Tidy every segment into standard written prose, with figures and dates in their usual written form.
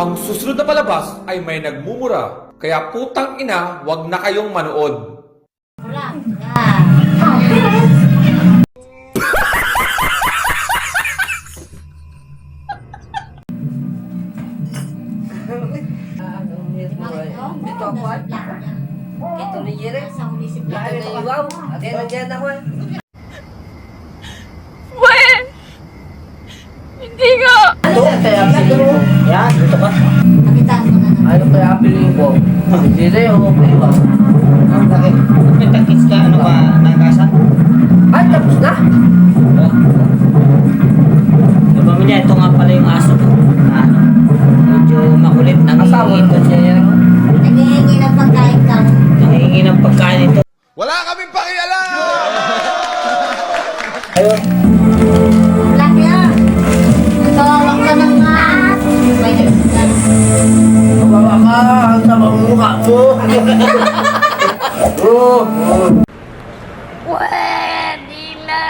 Ang susunod na palabas ay may nagmumura. Kaya putang ina, wag na kayong manood. Wala. Ito ako ay. Ito ni Jere. Sa ulisip na Lahat na iwaw. Again ako ay. Hindi nga! Ito, kaya pili mo. Yan, dito ka. Pakitaan mo na naman. Ano kaya pili mo? Jere o iwaw? Ang laki. May takits ka, ano ba, nagkasa? Ay, tapos na. Yung pamilya, ito nga pala yung aso ko. Ano, medyo makulit na Asawa ito ito. siya yan. Naghihingi ng pagkain ka. Nangihingi ng pagkain ito. Wala kaming pakialam! Ayun. Laki ah. Natawawak ka ng may nagsisan. Kawawa ka. Ang sama ang mukha mo. Pwede na!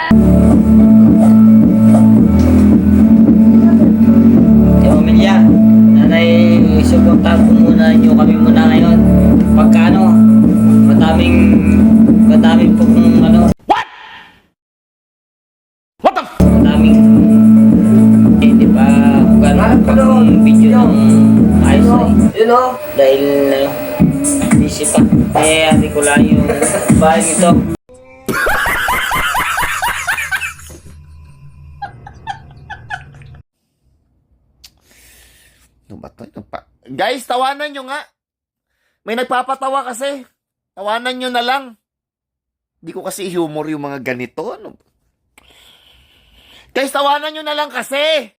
Yung pamilya, nanay, suportahan po muna nyo kami muna ngayon. Pagkano, madaming po kung ano. What? What the f? Madaming, di ba, kung gano'n pang video ng ayos na You know? dahil busy pa. Eh, hindi ko lang yung bahay ito. Ano ba to? Guys, tawanan nyo nga. May nagpapatawa kasi. Tawanan nyo na lang. Di ko kasi humor yung mga ganito. Ano? Guys, tawanan nyo na lang kasi.